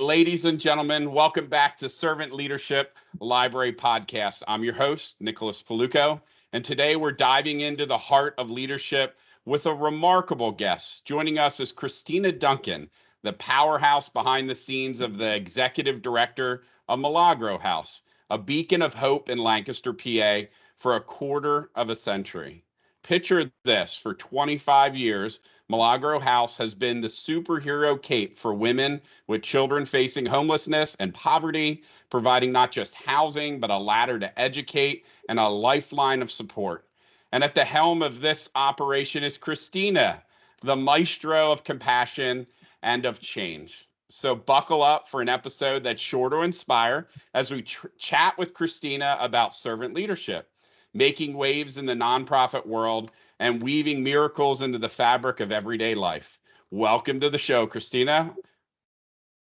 ladies and gentlemen, welcome back to Servant Leadership Library Podcast. I'm your host, Nicholas Paulukow, and today we're diving into the heart of leadership with a remarkable guest. Joining us is Christina Duncan, the powerhouse behind the scenes of the executive director of Milagro House, a beacon of hope in Lancaster, PA, for a quarter of a century. Picture this, for 25 years, Milagro House has been the superhero cape for women with children facing homelessness and poverty, providing not just housing, but a ladder to educate and a lifeline of support. And at the helm of this operation is Christina, the maestro of compassion and of change. So buckle up for an episode that's sure to inspire as we chat with Christina about servant leadership, making waves in the nonprofit world, and weaving miracles into the fabric of everyday life. Welcome to the show, Christina.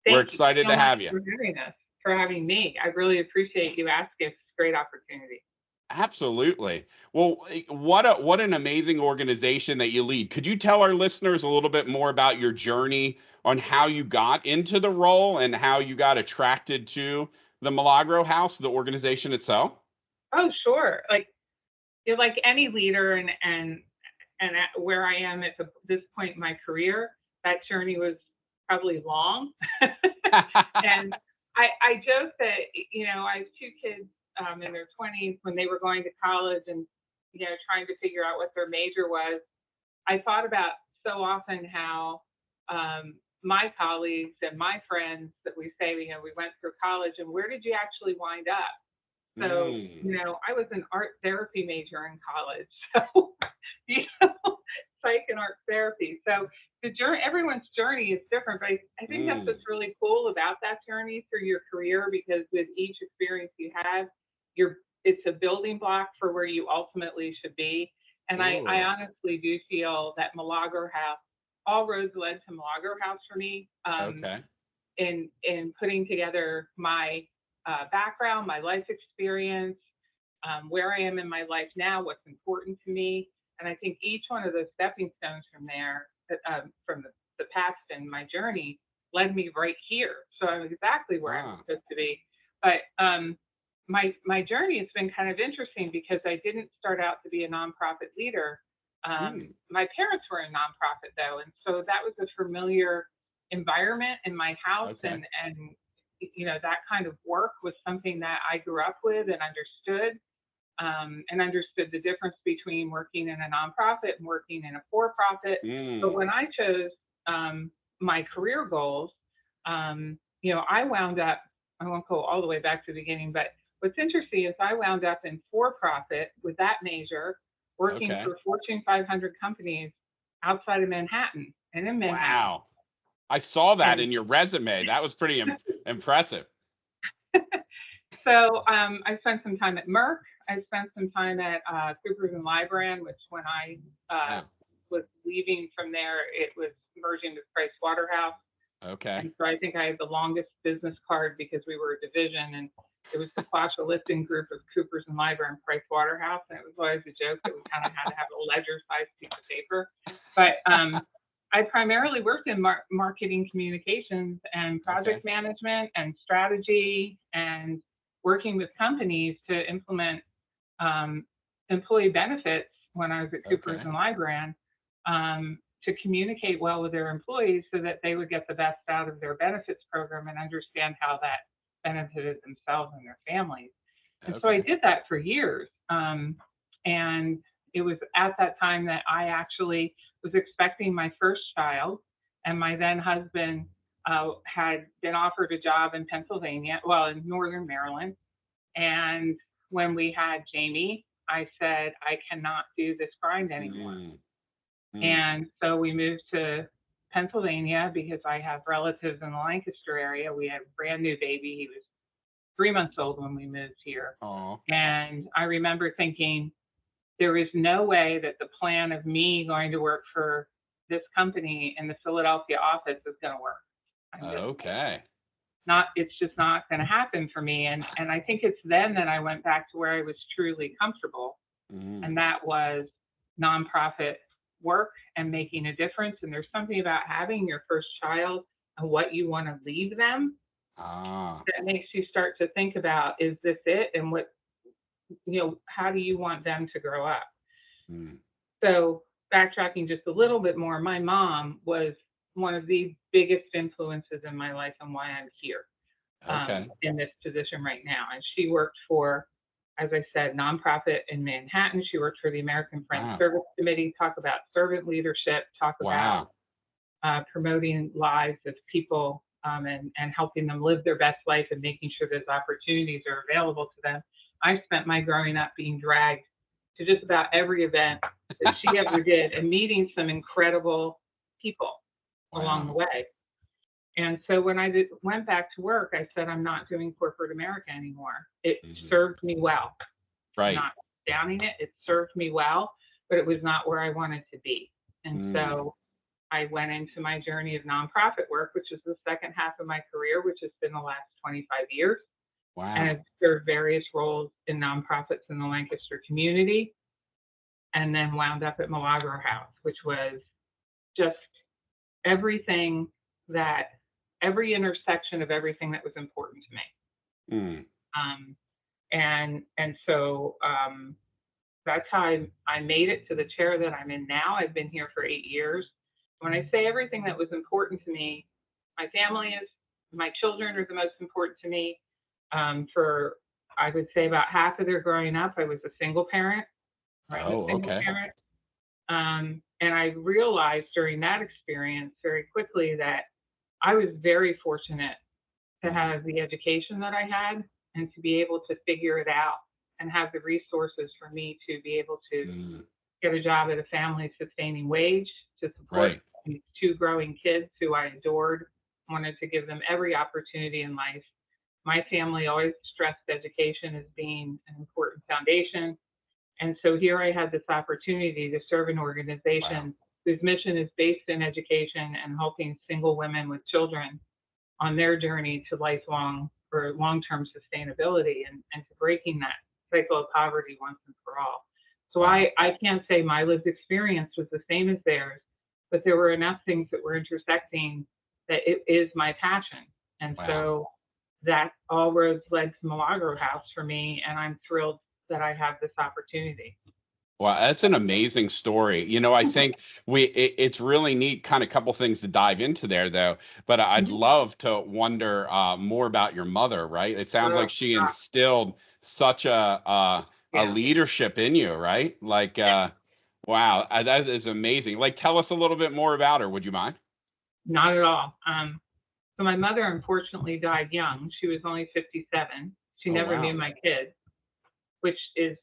We're excited to have you. Thank you so much for doing this, for having me. I really appreciate you asking. It's a great opportunity. Absolutely. Well, what an amazing organization that you lead. Could you tell our listeners a little bit more about your journey on how you got into the role and how you got attracted to the Milagro House, the organization itself? Oh, sure. Like any leader, and at where I am at this point in my career, that journey was probably long. And I joke that, I have two kids in their 20s when they were going to college and, trying to figure out what their major was. I thought about so often how my colleagues and my friends that we say, we went through college, and where did you actually wind up? So, I was an art therapy major in college. So, psych and art therapy. So everyone's journey is different, but I think that's what's really cool about that journey through your career, because with each experience you have, it's a building block for where you ultimately should be. And I honestly do feel that Milagro House, all roads led to Milagro House for me. In putting together my background, my life experience, where I am in my life now, what's important to me. And I think each one of those stepping stones from there, from the past and my journey, led me right here. So I'm exactly where I'm supposed to be. But my journey has been kind of interesting because I didn't start out to be a nonprofit leader. My parents were in nonprofit though, and so that was a familiar environment in my house, and that kind of work was something that I grew up with and understood the difference between working in a nonprofit and working in a for-profit. But when I chose my career goals, I wound up, I won't go all the way back to the beginning, but what's interesting is I wound up in for-profit with that major, working for Fortune 500 companies outside of Manhattan and in Manhattan. Wow. I saw that in your resume. That was pretty impressive. So I spent some time at Merck. I spent some time at Coopers and Lybrand, which when I was leaving from there, it was merging with Price Waterhouse. And so I think I had the longest business card because we were a division, and it was the Quasha lifting group of Coopers and Lybrand and Price Waterhouse. And it was always a joke that we kind of had to have a ledger-sized piece of paper. But I primarily worked in marketing communications and project management and strategy, and working with companies to implement employee benefits when I was at Coopers and Lybrand, to communicate well with their employees so that they would get the best out of their benefits program and understand how that benefited themselves and their families. And so I did that for years. And it was at that time that I actually was expecting my first child, and my then husband had been offered a job in Pennsylvania, in Northern Maryland. And when we had Jamie, I said, I cannot do this grind anymore. And so we moved to Pennsylvania because I have relatives in the Lancaster area. We had a brand new baby. He was 3 months old when we moved here. And I remember thinking, there is no way that the plan of me going to work for this company in the Philadelphia office is going to work. It's just not going to happen for me. And I think it's then that I went back to where I was truly comfortable. And that was nonprofit work and making a difference. And there's something about having your first child and what you want to leave them that makes you start to think about, is this it? And what, how do you want them to grow up? So backtracking just a little bit more, my mom was one of the biggest influences in my life and why I'm here in this position right now. And she worked for, as I said, nonprofit in Manhattan. She worked for the American Friends Service Committee, talk about servant leadership, talk about promoting lives of people and helping them live their best life and making sure those opportunities are available to them. I spent my growing up being dragged to just about every event that she ever did and meeting some incredible people along the way. And so when I went back to work, I said, I'm not doing corporate America anymore. It served me well. I'm not downing it. It served me well, but it was not where I wanted to be. And so I went into my journey of nonprofit work, which is the second half of my career, which has been the last 25 years. And I've served various roles in nonprofits in the Lancaster community, and then wound up at Milagro House, which was just every intersection of everything that was important to me. And so that's how I made it to the chair that I'm in now. I've been here for 8 years. When I say everything that was important to me, my children are the most important to me. For, I would say, about half of their growing up, I was a single parent. Parent. And I realized during that experience very quickly that I was very fortunate to have the education that I had and to be able to figure it out and have the resources for me to be able to get a job at a family sustaining wage to support these 2 growing kids who I adored, wanted to give them every opportunity in life. My family always stressed education as being an important foundation. And so here I had this opportunity to serve an organization whose mission is based in education and helping single women with children on their journey to lifelong or long-term sustainability and to breaking that cycle of poverty once and for all. So I can't say my lived experience was the same as theirs, but there were enough things that were intersecting that it is my passion. And so that all roads led to Milagro House for me, and I'm thrilled that I have this opportunity. Wow, that's an amazing story. I think it's really neat, kind of couple things to dive into there, though. But I'd love to wonder more about your mother, right? It sounds like she instilled such a leadership in you, right? Like, wow, that is amazing. Like, tell us a little bit more about her. Would you mind? Not at all. So my mother unfortunately died young. She was only 57. She never knew my kids, which is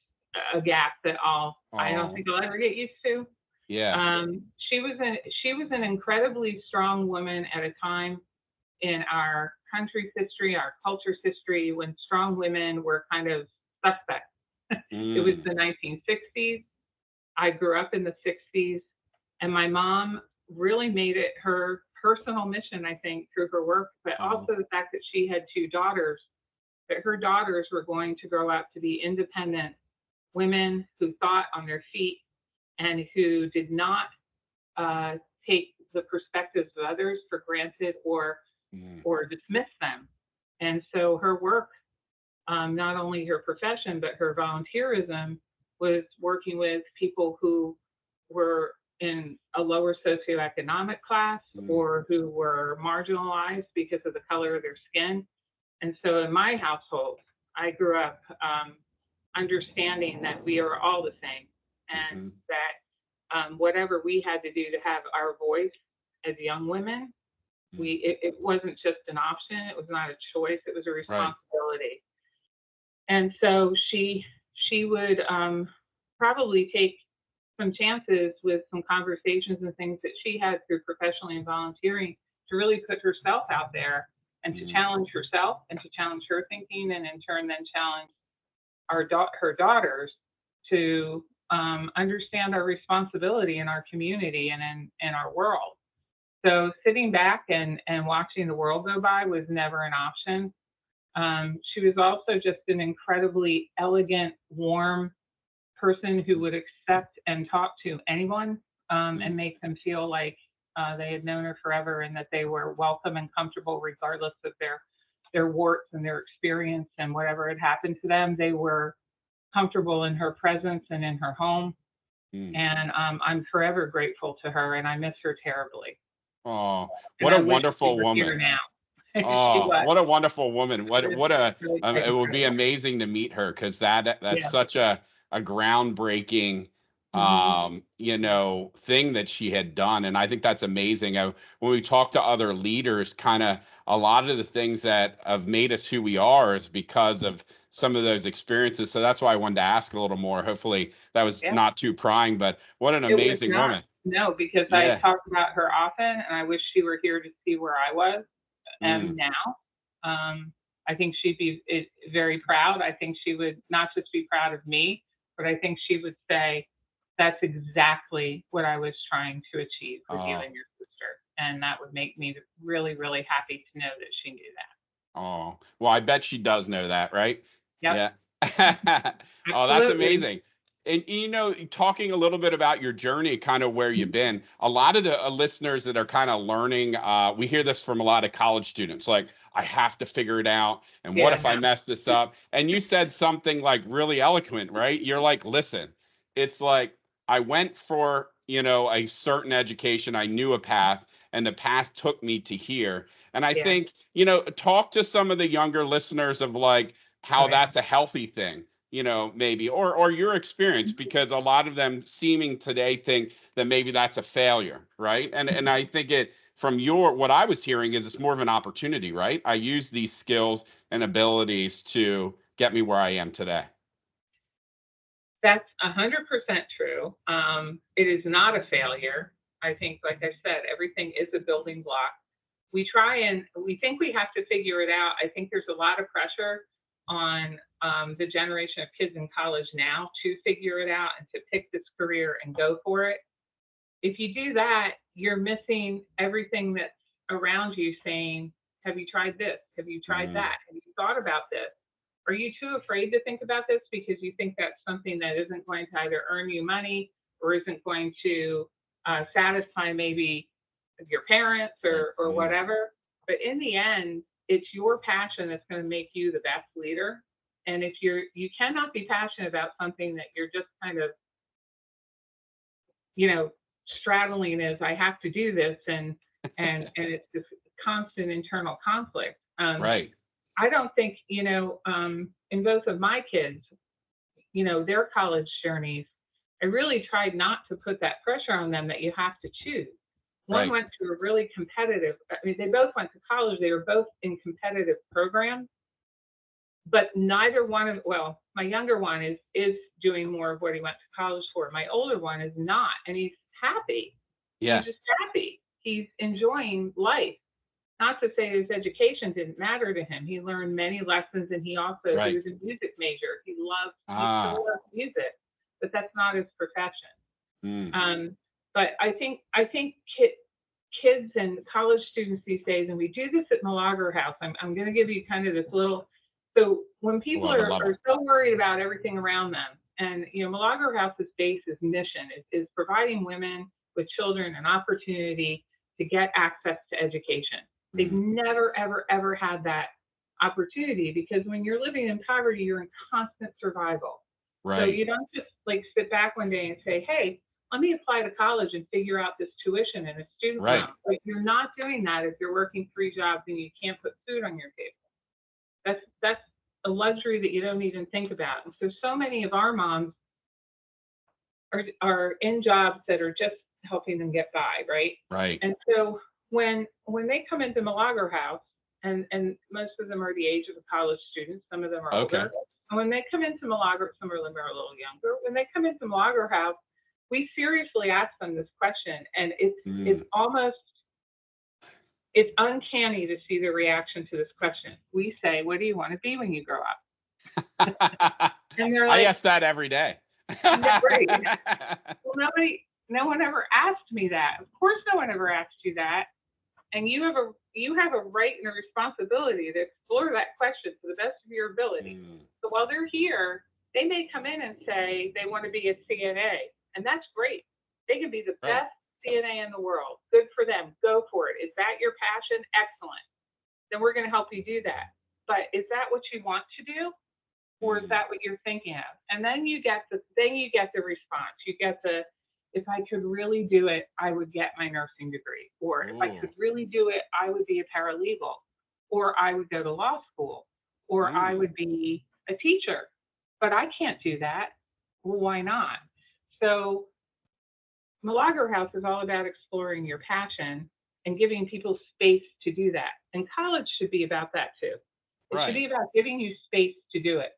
a gap that I don't think I'll ever get used to. She was an incredibly strong woman at a time in our country's history, our culture's history, when strong women were kind of suspect. It was the 1960s. I grew up in the 60s, and my mom really made it her personal mission, I think, through her work, but also the fact that she had 2 daughters, that her daughters were going to grow up to be independent women who thought on their feet and who did not take the perspectives of others for granted or dismiss them. And so her work, not only her profession, but her volunteerism, was working with people who were in a lower socioeconomic class or who were marginalized because of the color of their skin. And so in my household, I grew up understanding that we are all the same and that whatever we had to do to have our voice as young women, it wasn't just an option. It was not a choice. It was a responsibility. And so she would probably take some chances with some conversations and things that she had through professionally and volunteering to really put herself out there and to challenge herself and to challenge her thinking, and in turn then challenge her daughters to understand our responsibility in our community and in our world. So sitting back and watching the world go by was never an option. She was also just an incredibly elegant, warm person who would accept and talk to anyone and make them feel like they had known her forever and that they were welcome and comfortable regardless of their their warts and their experience and whatever had happened to them, they were comfortable in her presence and in her home. And I'm forever grateful to her, and I miss her terribly. Oh, And what I a wish she wonderful were here woman. now. She Oh, was. what a wonderful woman. Really It would be incredible. amazing to meet her, because that's Yeah. such a groundbreaking thing that she had done. And I think that's amazing. When we talk to other leaders, kind of a lot of the things that have made us who we are is because of some of those experiences. So that's why I wanted to ask a little more. Hopefully that was not too prying, but what an It was amazing not. woman. No, because I talk about her often, and I wish she were here to see where I was now. I think she'd be very proud. I think she would not just be proud of me, but I think she would say, that's exactly what I was trying to achieve with you and your sister. And that would make me really, really happy to know that she knew that. Oh, well, I bet she does know that, right? Yep. Yeah. Oh, that's Absolutely. amazing. And talking a little bit about your journey, kind of where you've been, a lot of the listeners that are kind of learning, we hear this from a lot of college students, like, I have to figure it out. And what if I mess this up? And you said something like really eloquent, right? You're like, listen, it's like, I went for, a certain education. I knew a path, and the path took me to here. And I think, talk to some of the younger listeners of like how that's a healthy thing, maybe, or your experience, because a lot of them seeming today think that maybe that's a failure, right? And I think from what I was hearing is it's more of an opportunity, right? I use these skills and abilities to get me where I am today. That's 100% true. It is not a failure. I think, like I said, everything is a building block. We think we have to figure it out. I think there's a lot of pressure on the generation of kids in college now to figure it out and to pick this career and go for it. If you do that, you're missing everything that's around you saying, have you tried this? Have you tried that? Have you thought about this? Are you too afraid to think about this because you think that's something that isn't going to either earn you money or isn't going to satisfy maybe your parents or whatever? But in the end, it's your passion that's going to make you the best leader. And if you cannot be passionate about something that you're just kind of, straddling as I have to do this, and it's this constant internal conflict. Right. I don't think, in both of my kids, their college journeys, I really tried not to put that pressure on them that you have to choose. One went to a really competitive, they both went to college. They were both in competitive programs, but neither one my younger one is doing more of what he went to college for. My older one is not, and he's happy. Yeah. He's just happy. He's enjoying life. Not to say his education didn't matter to him. He learned many lessons, and he was a music major. He still loves music, but that's not his profession. But I think kids and college students these days, and we do this at Milagro House. I'm going to give you kind of this little. So when people are so worried about everything around them, and Milagro House's basis mission is providing women with children an opportunity to get access to education. They've never, ever, ever had that opportunity, because when you're living in poverty, you're in constant survival. Right. So you don't just like sit back one day and say, hey, let me apply to college and figure out this tuition and a student loan. Like, you're not doing that if you're working 3 jobs and you can't put food on your table. That's a luxury that you don't even think about. And so many of our moms are in jobs that are just helping them get by, right? Right. And so when they come into Milagro House, and most of them are the age of a college student, some of them are older. And when they come into Milagro, some of them are a little younger. When they come into Milagro House, we seriously ask them this question, and it's almost, it's uncanny to see the reaction to this question. We say, what do you want to be when you grow up? And they're like, I ask that every day. Right. Well, no one ever asked me that. Of course, no one ever asked you that. And you have a right and a responsibility to explore that question to the best of your ability. So while they're here, they may come in and say they want to be a CNA, and that's great. They can be the best CNA in the world. Good for them. Go for it. Is that your passion? Excellent. Then we're going to help you do that. but is that what you want to do? Or is that what you're thinking of? And then you get the response. You get the, if I could really do it, I would get my nursing degree. Or if I could really do it, I would be a paralegal. Or I would go to law school. Or I would be a teacher. But I can't do that. Well, why not? So Milagro House is all about exploring your passion and giving people space to do that. And college should be about that too. It should be about giving you space to do it,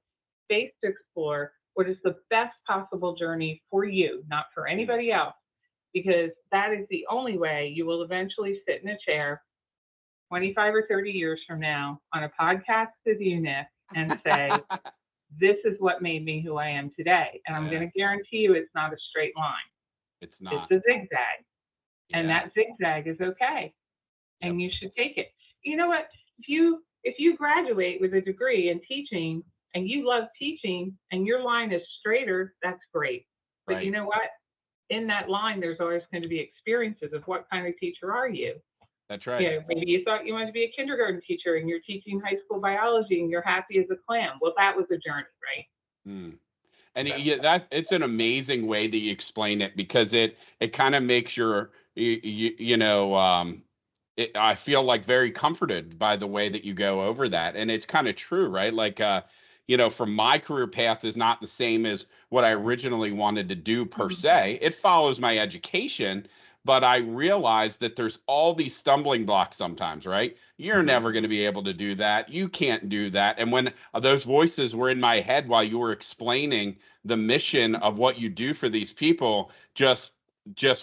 space to explore what is the best possible journey for you, not for anybody else, because that is the only way you will eventually sit in a chair 25 or 30 years from now on a podcast with you, Nick, and say, this is what made me who I am today. And I'm going to guarantee you it's not a straight line. It's not. It's a zigzag. And that zigzag is okay. And you should take it. You know what? If you graduate with a degree in teaching and you love teaching and your line is straighter, that's great. But you know what? In that line, there's always going to be experiences of what kind of teacher are you? That's right. You know, maybe you thought you wanted to be a kindergarten teacher and you're teaching high school biology and you're happy as a clam. Well, that was a journey, right? And it's an amazing way that you explain it, because it kind of makes I feel like very comforted by the way that you go over that. And it's kind of true, right? Like, from my career path is not the same as what I originally wanted to do per se. It follows my education, but I realize that there's all these stumbling blocks sometimes, right? You're never going to be able to do that. You can't do that. And when those voices were in my head while you were explaining the mission of what you do for these people, just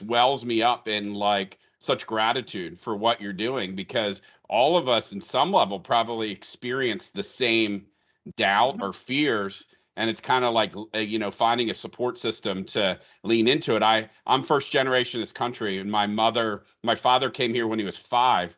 wells me up in like such gratitude for what you're doing, because all of us in some level probably experience the same doubt or fears. And it's kind of like, finding a support system to lean into it. I'm first generation in this country, and my father came here when he was 5.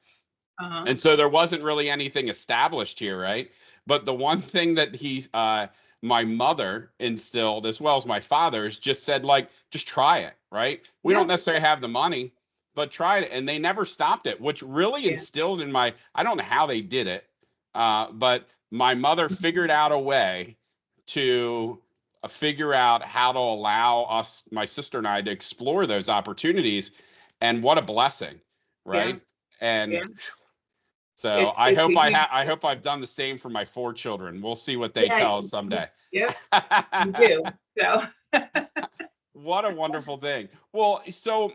And so there wasn't really anything established here, right? But the one thing that my mother instilled, as well as my father, is just said, like, just try it, right? We don't necessarily have the money, but try it. And they never stopped it, which really instilled in I don't know how they did it, but my mother figured out a way to figure out how to allow us, my sister and I, to explore those opportunities. And what a blessing, right? And so I hope I've done the same for my 4 children. We'll see what they tell us someday. Yep, you do. So what a wonderful thing. Well, so,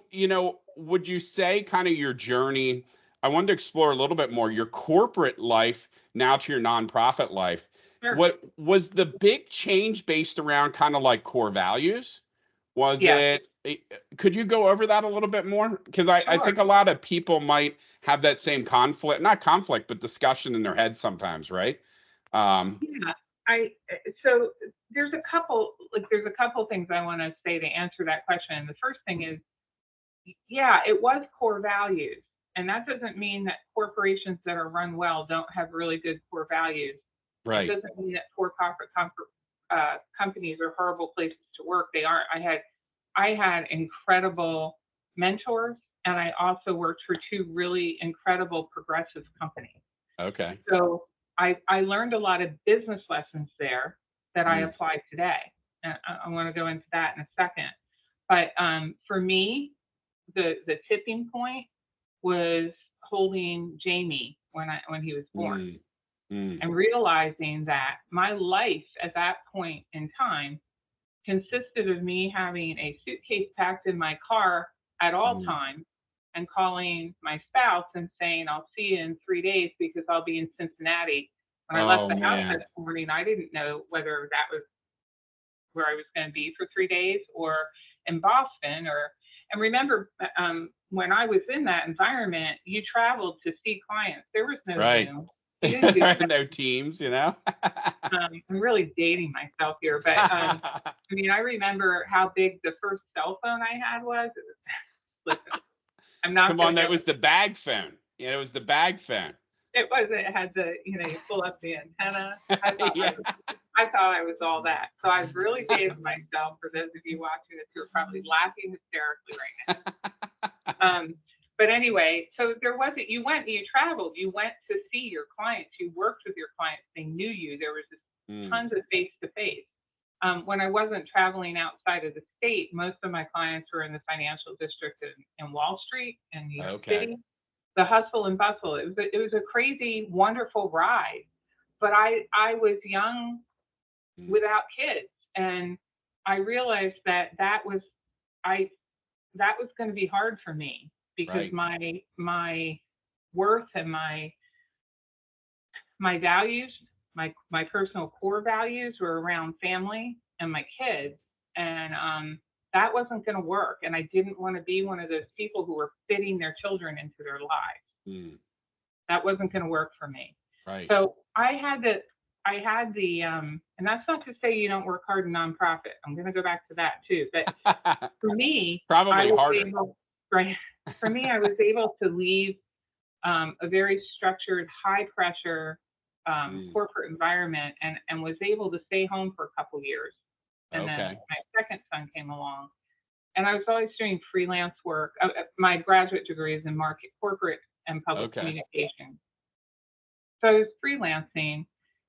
would you say kind of your journey, I wanted to explore a little bit more your corporate life now to your nonprofit life. Sure. What was the big change based around kind of like core values? Was it, could you go over that a little bit more? Because I think a lot of people might have that same not conflict, but discussion in their head sometimes, right? So there's a couple things I want to say to answer that question. The first thing is, it was core values. And that doesn't mean that corporations that are run well don't have really good core values. Right. It doesn't mean that for-profit companies are horrible places to work. They aren't. I had incredible mentors, and I also worked for 2 really incredible progressive companies. Okay. So I learned a lot of business lessons there that I apply today. And I want to go into that in a second. But for me, the tipping point was holding Jamie when he was born. And realizing that my life at that point in time consisted of me having a suitcase packed in my car at all times and calling my spouse and saying, I'll see you in 3 days because I'll be in Cincinnati. When I left the house this morning, I didn't know whether that was where I was going to be for 3 days or in Boston. And remember, when I was in that environment, you traveled to see clients. There was no Zoom. No Teams, I'm really dating myself here, but I remember how big the first cell phone I had was. Listen, I'm not. Come on, that was the bag phone. It was the bag phone. It was. It had you pull up the antenna. I thought I was all that. So I was really dating myself. For those of you watching this, who are probably laughing hysterically right now. But anyway, so there wasn't, you traveled, you went to see your clients, you worked with your clients, they knew you. There was just tons of face-to-face. When I wasn't traveling outside of the state, most of my clients were in the financial district in Wall Street in New York City. The hustle and bustle. It was a crazy, wonderful ride. But I was young without kids, and I realized that was going to be hard for me, because my worth and my values, my personal core values were around family and my kids, and that wasn't going to work. And I didn't want to be one of those people who were fitting their children into their lives. That wasn't going to work for me. Right. So I had the, and that's not to say you don't work hard in nonprofit. I'm going to go back to that too. But for me, probably harder. For me, I was able to leave a very structured, high pressure corporate environment, and was able to stay home for a couple years. And then my second son came along, and I was always doing freelance work. My graduate degree is in corporate and public communication. So I was freelancing.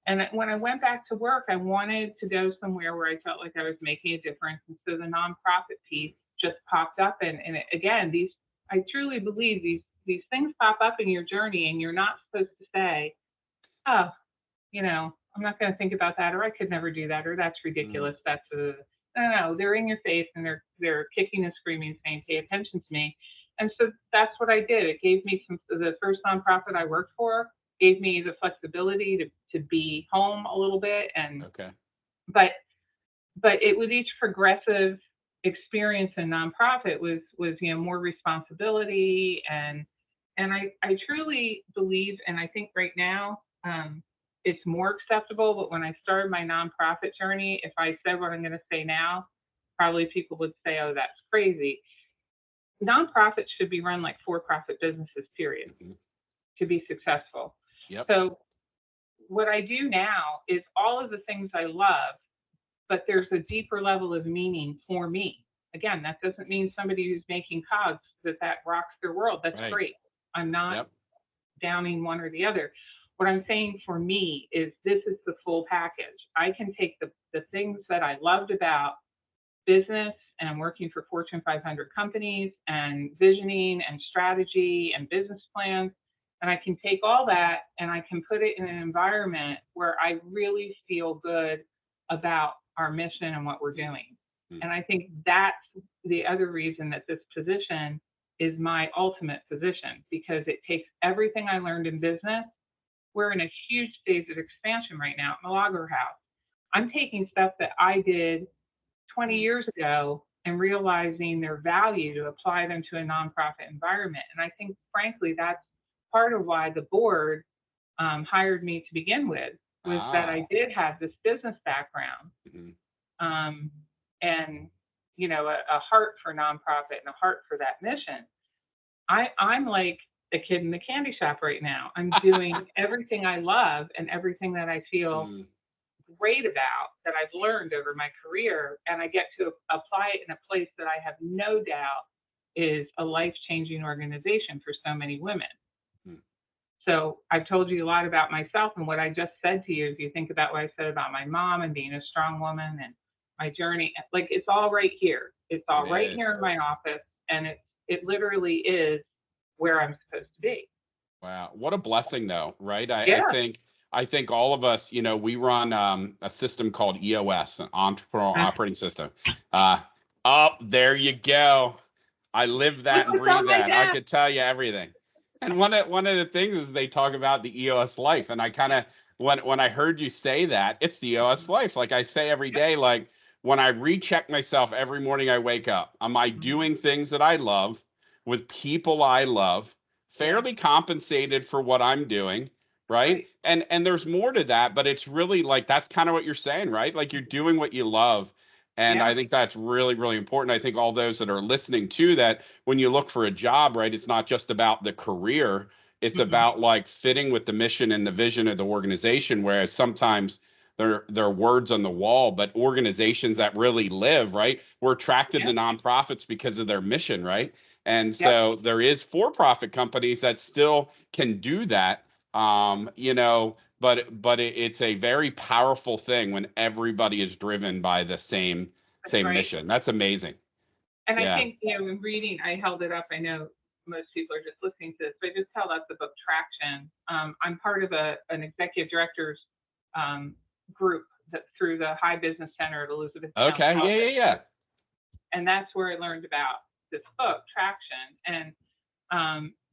And when I went back to work, I wanted to go somewhere where I felt like I was making a difference. And so the nonprofit piece just popped up. And again, I truly believe these things pop up in your journey, and you're not supposed to say, oh, I'm not going to think about that, or I could never do that, or that's ridiculous. No, they're in your face, and they're kicking and screaming, saying, pay attention to me. And so that's what I did. It gave me the first nonprofit I worked for gave me the flexibility to be home a little bit. And but it with each progressive experience in nonprofit was more responsibility, and I truly believe, and I think right now it's more acceptable. But when I started my nonprofit journey, if I said what I'm going to say now, probably people would say, oh, that's crazy. Nonprofits should be run like for-profit businesses, period, to be successful. So what I do now is all of the things I love, but there's a deeper level of meaning for me. Again, that doesn't mean somebody who's making cogs that rocks their world. That's great. I'm not downing one or the other. What I'm saying for me is this is the full package. I can take the things that I loved about business and working for Fortune 500 companies and visioning and strategy and business plans, and I can take all that and I can put it in an environment where I really feel good about our mission and what we're doing. And I think that's the other reason that this position is my ultimate position, because it takes everything I learned in business. We're in a huge stage of expansion right now at Milagro House. I'm taking stuff that I did 20 years ago and realizing their value to apply them to a nonprofit environment. And I think, frankly, that's part of why the board hired me to begin with, was that I did have this business background and, a heart for nonprofit and a heart for that mission. I'm like a kid in the candy shop right now. I'm doing everything I love and everything that I feel great about, that I've learned over my career, and I get to apply it in a place that I have no doubt is a life-changing organization for so many women. So I've told you a lot about myself, and what I just said to you, if you think about what I said about my mom and being a strong woman and my journey, like, it's all right here. It's all right here in my office, and it literally is where I'm supposed to be. Wow. What a blessing, though, right? I think all of us, we run a system called EOS, an entrepreneurial operating system. There you go. I live that and breathe that. I could tell you everything. And one of the things is they talk about the EOS life. And I kind of, when I heard you say that, it's the EOS life. Like I say every day, like when I recheck myself every morning I wake up, am I doing things that I love with people I love, fairly compensated for what I'm doing? Right. And there's more to that, but it's really like, that's kind of what you're saying, right? Like you're doing what you love. And I think that's really, really important. I think all those that are listening to that, when you look for a job, right, it's not just about the career. It's about like fitting with the mission and the vision of the organization. Whereas sometimes there are words on the wall, but organizations that really live, right, we're attracted to nonprofits because of their mission, right? And so there is for-profit companies that still can do that, you know, but it's a very powerful thing when everybody is driven by the same mission. That's amazing. And I think, you know, in reading, I held it up. I know most people are just listening to this, but I just held up the book Traction. I'm part of an executive directors group through the High Business Center at Elizabethtown. Okay, yeah. And that's where I learned about this book, Traction. And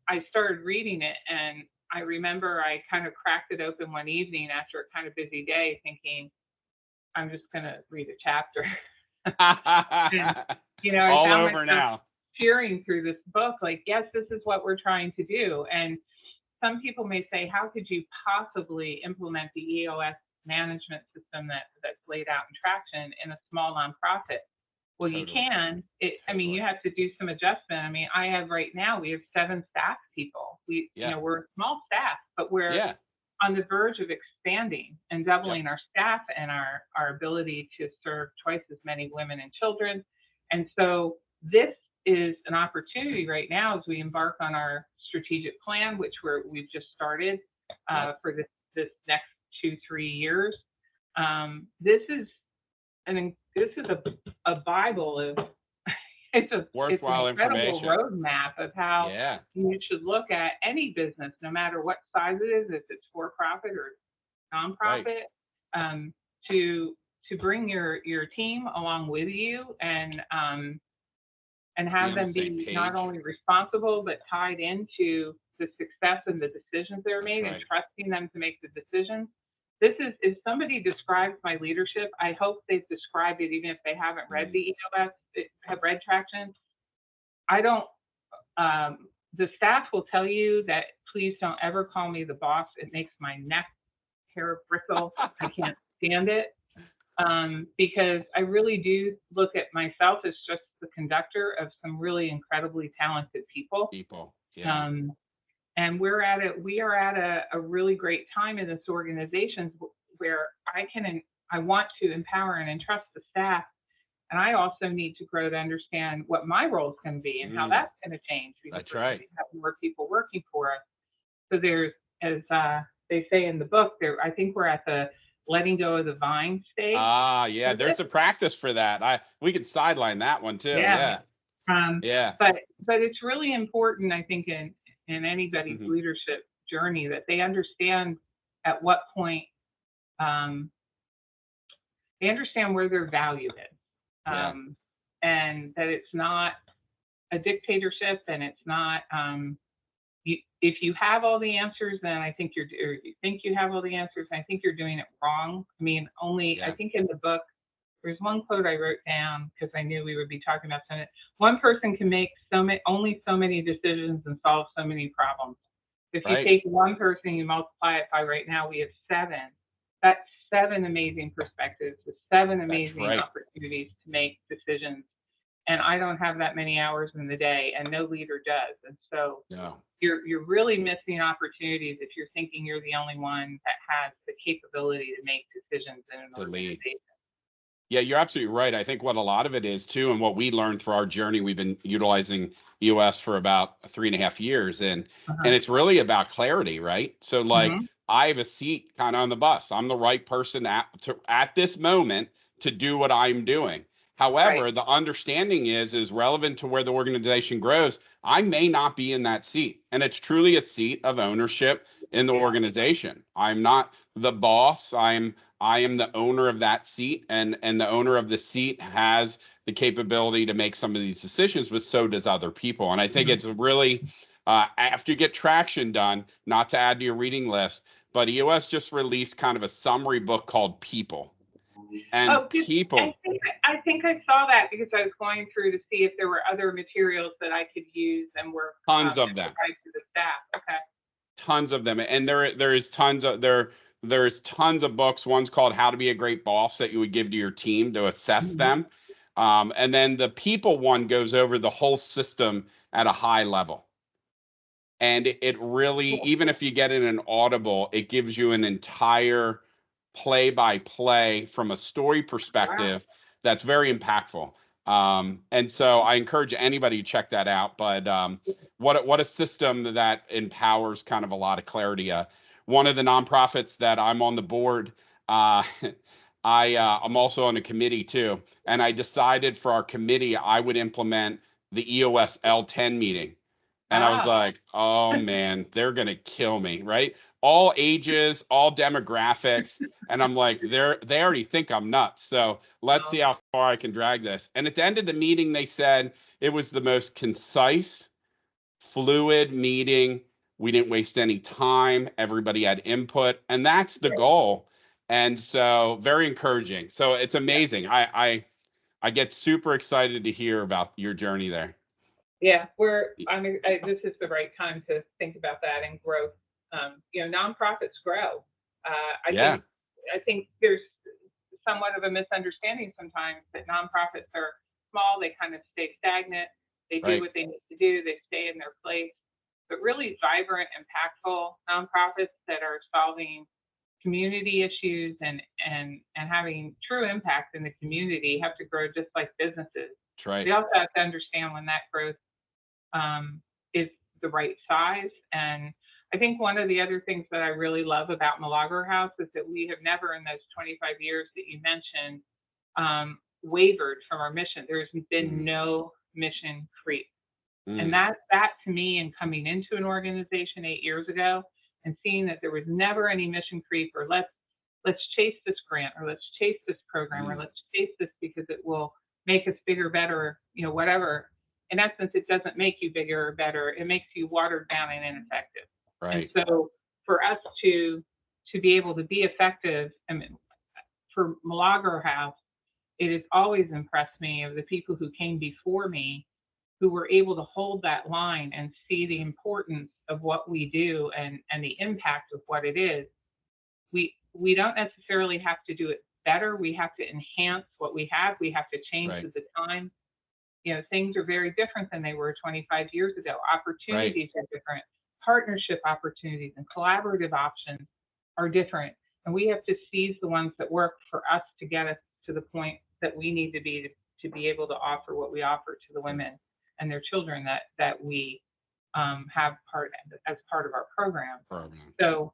I started reading it, and I remember I kind of cracked it open one evening after a kind of busy day, thinking, I'm just going to read a chapter. And, you know, all over now. Cheering through this book, like, yes, this is what we're trying to do. And some people may say, how could you possibly implement the EOS management system that's laid out in Traction in a small nonprofit? Well, you can. I mean, you have to do some adjustment. I mean, we have 7 staff people. You know, we're a small staff, but we're on the verge of expanding and doubling our staff and our ability to serve twice as many women and children. And so this is an opportunity right now as we embark on our strategic plan, which we've just started for this next 2-3 years. This is a Bible of worthwhile information, roadmap of how you should look at any business, no matter what size it is, if it's for-profit or nonprofit, to bring your team along with you and have them be not only responsible but tied into the success and the decisions that are made, and trusting them to make the decisions. This is, if somebody describes my leadership, I hope they've described it, even if they haven't read the EOS, have read Traction. The staff will tell you that, please don't ever call me the boss. It makes my neck hair bristle. I can't stand it. Because I really do look at myself as just the conductor of some really incredibly talented people. And we are at a really great time in this organization where I want to empower and entrust the staff. And I also need to grow to understand what my role is going to be and how that's going to change. That's right. We have more people working for us. So there's, as they say in the book, I think we're at the letting go of the vine stage. There's a practice for that. We could sideline that one too. But it's really important, I think, in anybody's leadership journey, that they understand at what point they understand where their value is, and that it's not a dictatorship, and it's not if you have all the answers, then I think you think you have all the answers. I think you're doing it wrong. I mean, I think in the book, there's one quote I wrote down because I knew we would be talking about something. One person can make only so many decisions and solve so many problems. If you take one person and you multiply it by, right now we have 7. That's 7 amazing perspectives with 7 amazing opportunities to make decisions. And I don't have that many hours in the day, and no leader does. And so you're really missing opportunities if you're thinking you're the only one that has the capability to make decisions in an organization. Yeah, you're absolutely right. I think what a lot of it is too, and what we learned through our journey, we've been utilizing EOS for about 3.5 years, and it's really about clarity, right? So like, I have a seat kind of on the bus. I'm the right person at this moment to do what I'm doing. However, the understanding is relevant to where the organization grows. I may not be in that seat, and it's truly a seat of ownership in the organization. I'm not the boss. I am the owner of that seat, and the owner of the seat has the capability to make some of these decisions, but so does other people. And I think it's really, after you get Traction done, not to add to your reading list, but EOS just released kind of a summary book called People. And people. I think I saw that because I was going through to see if there were other materials that I could use, and were tons of them. To the staff. Okay. Tons of them, and there's tons of books. One's called How to Be a Great Boss that you would give to your team to assess them, and then the People one goes over the whole system at a high level. And it really, even if you get in an Audible, it gives you an entire play-by-play from a story perspective that's very impactful. And so I encourage anybody to check that out. But what a system that empowers kind of a lot of clarity. One of the nonprofits that I'm on the board, I'm also on a committee too, and I decided for our committee I would implement the EOS L10 meeting. And I was like, oh man, they're going to kill me, right? All ages, all demographics. And I'm like, they already think I'm nuts. So let's see how far I can drag this. And at the end of the meeting, they said it was the most concise, fluid meeting. We didn't waste any time. Everybody had input. And that's the goal. And so very encouraging. So it's amazing. I get super excited to hear about your journey there. Yeah, this is the right time to think about that and growth. Nonprofits grow. I think there's somewhat of a misunderstanding sometimes that nonprofits are small. They kind of stay stagnant. They do what they need to do. They stay in their place. But really vibrant, impactful nonprofits that are solving community issues and having true impact in the community have to grow just like businesses. That's right. We also have to understand when that growth is the right size. And I think one of the other things that I really love about Milagro House is that we have never in those 25 years that you mentioned wavered from our mission. There's been no mission creep. And that to me, in coming into an organization 8 years ago and seeing that there was never any mission creep or let's chase this grant or let's chase this program or let's chase this because it will make us bigger, better, whatever. In essence, it doesn't make you bigger or better. It makes you watered down and ineffective. Right. And so for us to be able to be effective, I mean, for Milagro House, it has always impressed me of the people who came before me who were able to hold that line and see the importance of what we do and the impact of what it is. We don't necessarily have to do it better. We have to enhance what we have. We have to change with the time. Things are very different than they were 25 years ago. Opportunities are different. Partnership opportunities and collaborative options are different. And we have to seize the ones that work for us to get us to the point that we need to be able to offer what we offer to the women and their children that we have as part of our program. So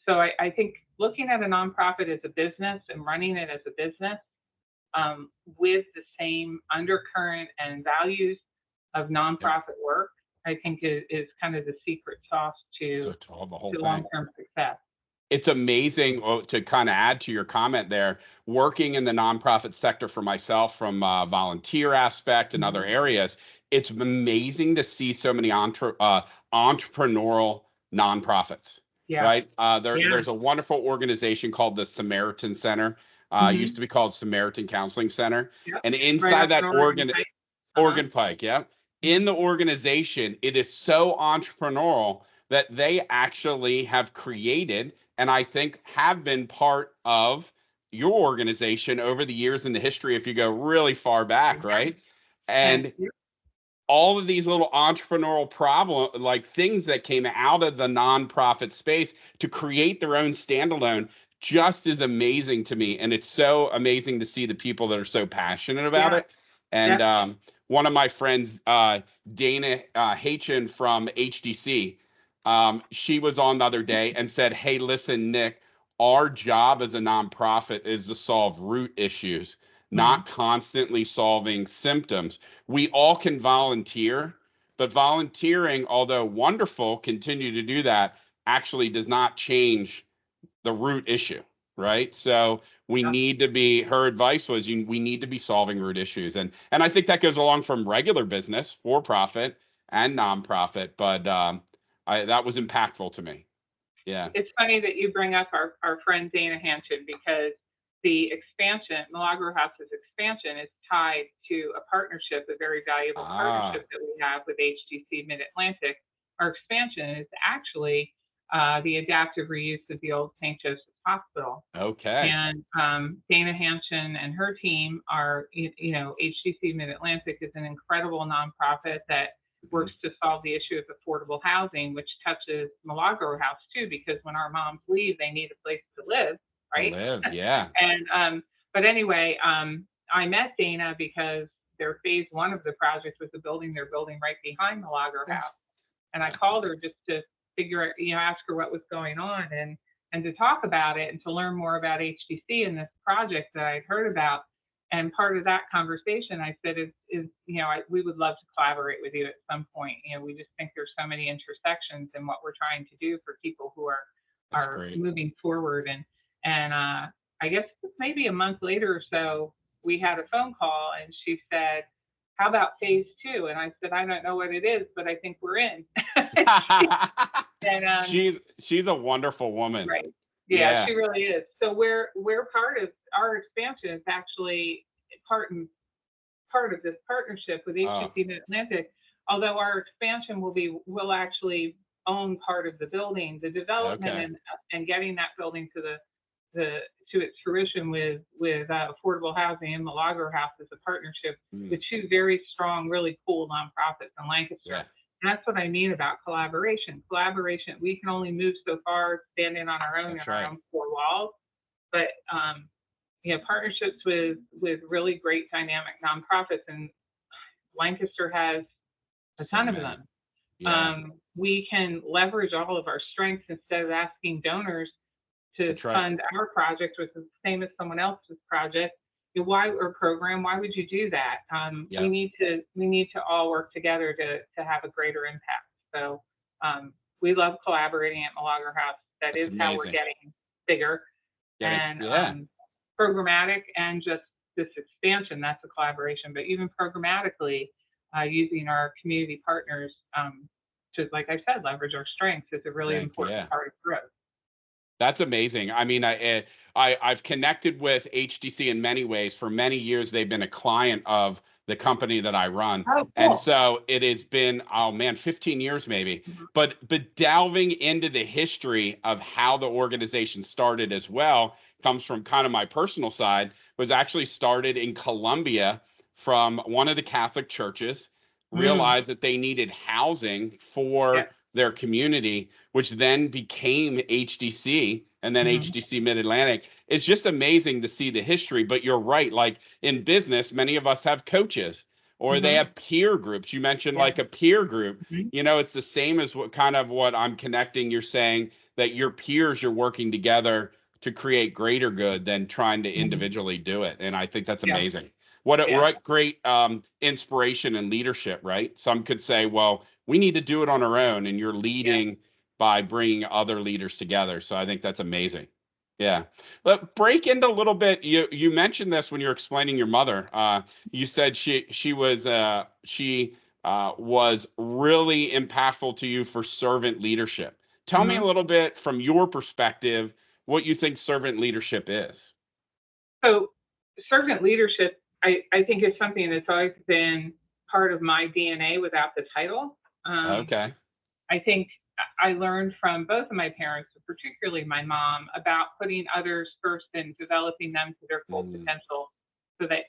I think looking at a nonprofit as a business and running it as a business with the same undercurrent and values of nonprofit work, I think is kind of the secret sauce to long-term success. It's amazing to kind of add to your comment there, working in the nonprofit sector for myself from a volunteer aspect and other areas. It's amazing to see so many entrepreneurial nonprofits. Right. There's a wonderful organization called the Samaritan Center. Used to be called Samaritan Counseling Center. And inside that Oregon Pike. In the organization, it is so entrepreneurial that they actually have created and I think have been part of your organization over the years in the history, if you go really far back, right? And all of these little entrepreneurial like things that came out of the nonprofit space to create their own standalone just is amazing to me. And it's so amazing to see the people that are so passionate about it. And one of my friends, Dana Hatchin from HDC, she was on the other day and said, hey, listen, Nick, our job as a nonprofit is to solve root issues, not constantly solving symptoms. We all can volunteer, but volunteering, although wonderful, continue to do that, actually does not change the root issue, right? So we need to be, her advice was we need to be solving root issues. And I think that goes along from regular business, for profit and nonprofit, but that was impactful to me. Yeah. It's funny that you bring up our friend Dana Hatchin because the expansion, Milagro House's expansion is tied to a partnership, a very valuable partnership that we have with HDC Mid-Atlantic. Our expansion is actually the adaptive reuse of the old St. Joseph's Hospital. Okay. And Dana Hatchin and her team are, HDC Mid-Atlantic is an incredible nonprofit that works to solve the issue of affordable housing, which touches Milagro House too, because when our moms leave, they need a place to live, right? And but anyway, I met Dana because their phase one of the project was the building they're building right behind Milagro House. And I called her just to figure out, ask her what was going on and to talk about it and to learn more about HTC and this project that I'd heard about. And part of that conversation, I said, we would love to collaborate with you at some point. We just think there's so many intersections in what we're trying to do for people who are moving forward. And I guess maybe a month later or so, we had a phone call and she said, how about phase two? And I said, I don't know what it is, but I think we're in. And she's a wonderful woman. Right. Yeah, she really is. So we're part of our expansion is actually part of this partnership with HTC Mid-Atlantic. Although our expansion will actually own part of the building, the development and getting that building to its fruition with affordable housing and Milagro House is a partnership with two very strong, really cool nonprofits in Lancaster. Yeah. And that's what I mean about collaboration. Collaboration, we can only move so far standing on our own our own four walls. But partnerships with really great dynamic nonprofits, and Lancaster has a ton of them. Yeah. We can leverage all of our strengths instead of asking donors to fund our project, which is the same as someone else's project. Why would you do that? We need to all work together to have a greater impact. So we love collaborating at Milagro House. That's amazing. How we're getting bigger. Programmatic and just this expansion, that's a collaboration. But even programmatically, using our community partners to, like I said, leverage our strengths is a really important part of growth. That's amazing. I mean, I've connected with HTC in many ways. For many years, they've been a client of the company that I run. Oh, cool. And so it has been, 15 years maybe. Mm-hmm. But delving into the history of how the organization started as well comes from kind of my personal side, was actually started in Colombia from one of the Catholic churches, realized that they needed housing for their community, which then became HTC and then HTC Mid-Atlantic. It's just amazing to see the history, but you're right. Like in business, many of us have coaches or they have peer groups. You mentioned like a peer group, it's the same as what I'm connecting. You're saying that your peers, you're working together to create greater good than trying to individually do it. And I think that's amazing. What great inspiration and leadership, right? Some could say, well, we need to do it on our own, and you're leading by bringing other leaders together. So I think that's amazing. Yeah. But break into a little bit. You mentioned this when you were explaining your mother. You said she was really impactful to you for servant leadership. Tell me a little bit from your perspective what you think servant leadership is. So servant leadership, I think is something that's always been part of my DNA without the title. I think I learned from both of my parents, particularly my mom, about putting others first and developing them to their full potential so that,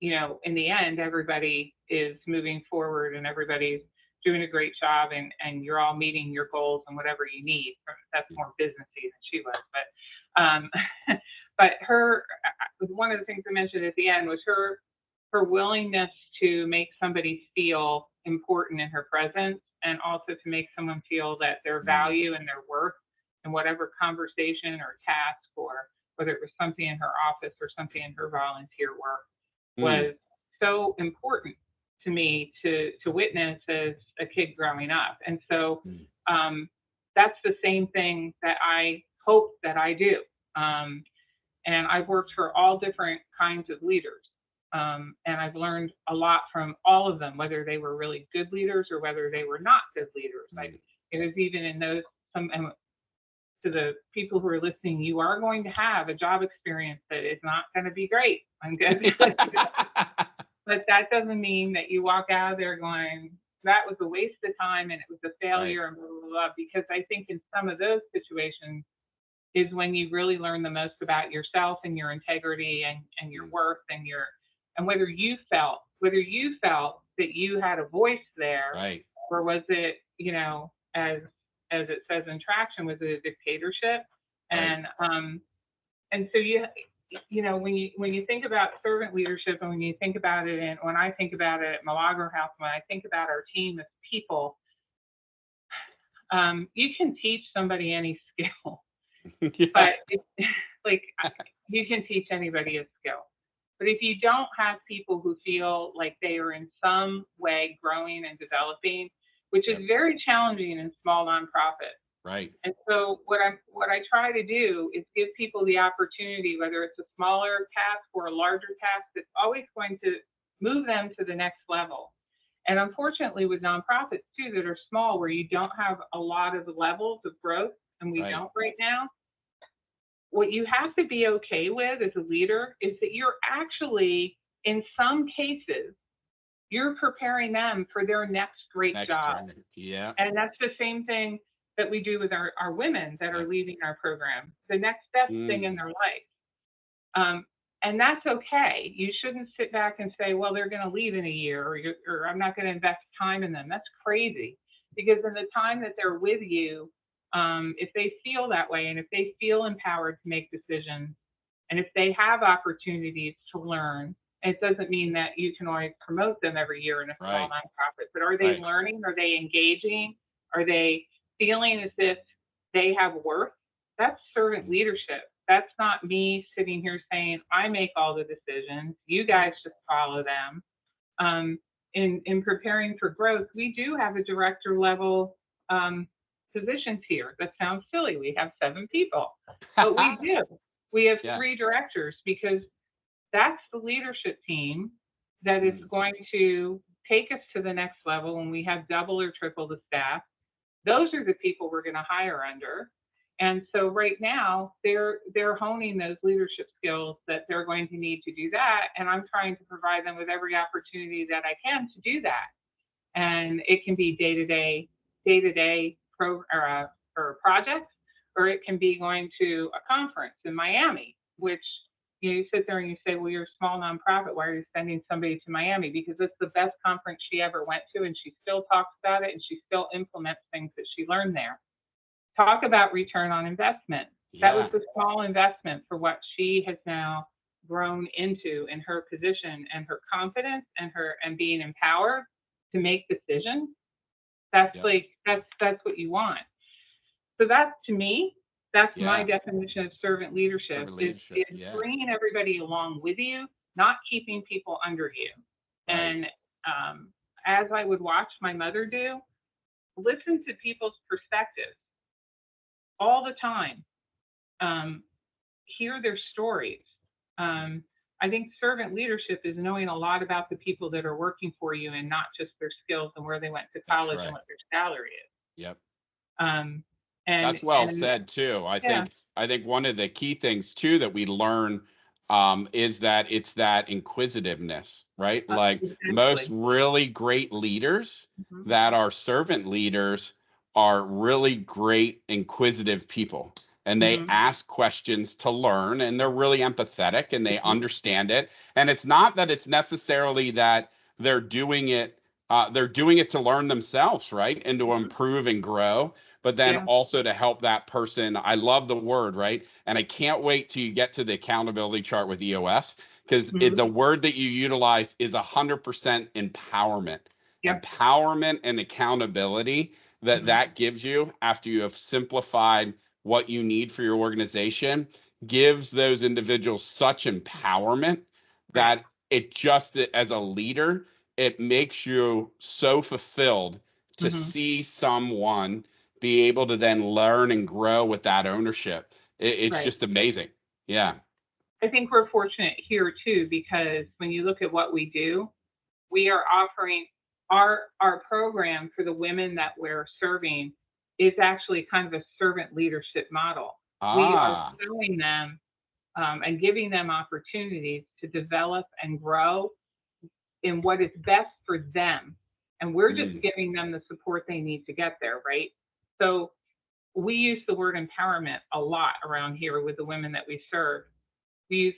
in the end, everybody is moving forward and everybody's doing a great job and you're all meeting your goals and whatever you need. That's more businessy than she was. But her, one of the things I mentioned at the end was her willingness to make somebody feel important in her presence, and also to make someone feel that their value and their worth in whatever conversation or task, or whether it was something in her office or something in her volunteer work, was so important to me to witness as a kid growing up. And so that's the same thing that I hope that I do. And I've worked for all different kinds of leaders. And I've learned a lot from all of them, whether they were really good leaders or whether they were not good leaders. Like it was even in those, to the people who are listening, you are going to have a job experience that is not going to be great. I'm good. But that doesn't mean that you walk out of there going, that was a waste of time and it was a failure and blah, blah, blah. Because I think in some of those situations is when you really learn the most about yourself and your integrity and your worth and whether you felt that you had a voice there, or was it, as it says in Traction, was it a dictatorship? And so when you think about servant leadership, and when you think about it, and when I think about it at Milagro House, when I think about our team of people, you can teach somebody any skill, Yeah. but like you can teach anybody a skill. But if you don't have people who feel like they are in some way growing and developing, which is very challenging in small nonprofits. Right. And so what I try to do is give people the opportunity, whether it's a smaller task or a larger task, that's always going to move them to the next level. And unfortunately, with nonprofits too that are small, where you don't have a lot of levels of growth, and we don't right now, what you have to be okay with as a leader is that you're actually, in some cases, you're preparing them for their next great job. Yeah. And that's the same thing that we do with our women that are leaving our program, the next best thing in their life. And that's okay. You shouldn't sit back and say, well, they're going to leave in a year, or I'm not going to invest time in them. That's crazy. Because in the time that they're with you, if they feel that way, and if they feel empowered to make decisions, and if they have opportunities to learn, it doesn't mean that you can always promote them every year in a small nonprofit, but are they learning? Are they engaging? Are they feeling as if they have worth? That's servant leadership. That's not me sitting here saying, I make all the decisions, you guys just follow them. In preparing for growth, we do have a director level positions here. That sounds silly. We have 7 people, but we do. We have 3 directors, because that's the leadership team that is going to take us to the next level when we have double or triple the staff. Those are the people we're going to hire under. And so right now they're honing those leadership skills that they're going to need to do that. And I'm trying to provide them with every opportunity that I can to do that. And it can be day-to-day or projects, or it can be going to a conference in Miami, which you sit there and you say, well, you're a small nonprofit. Why are you sending somebody to Miami? Because it's the best conference she ever went to, and she still talks about it, and she still implements things that she learned there. Talk about return on investment. That was a small investment for what she has now grown into in her position and her confidence and being empowered to make decisions. That's that's what you want. So that's, to me, that's my definition of servant leadership. Is bringing everybody along with you, not keeping people under you. And as I would watch my mother do, listen to people's perspectives all the time. Hear their stories. I think servant leadership is knowing a lot about the people that are working for you, and not just their skills and where they went to college and what their salary is. And that's well said too. I think one of the key things too that we learn is that it's that inquisitiveness, right? Like most really great leaders that are servant leaders are really great inquisitive people. And they ask questions to learn, and they're really empathetic, and they understand it. And it's not that it's necessarily that they're doing it to learn themselves, right? And to improve and grow, but then also to help that person. I love the word, right? And I can't wait till you get to the accountability chart with EOS, because the word that you utilize is 100% empowerment. Empowerment and accountability that gives you after you have simplified what you need for your organization gives those individuals such empowerment that it just, as a leader, it makes you so fulfilled to see someone be able to then learn and grow with that ownership. It's just amazing. Yeah. I think we're fortunate here too, because when you look at what we do, we are offering our program for the women that we're serving is actually kind of a servant leadership model. We are showing them and giving them opportunities to develop and grow in what is best for them. And we're just giving them the support they need to get there, right? So we use the word empowerment a lot around here with the women that we serve. We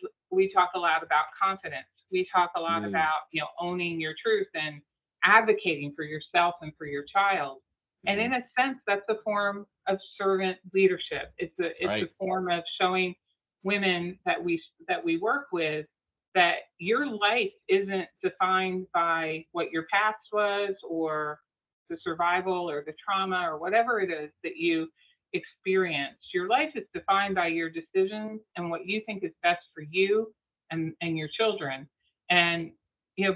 talk a lot about confidence. We talk a lot about, owning your truth and advocating for yourself and for your child. And in a sense, that's a form of servant leadership. It's a form of showing women that we work with that your life isn't defined by what your past was or the survival or the trauma or whatever it is that you experienced. Your life is defined by your decisions and what you think is best for you and your children. And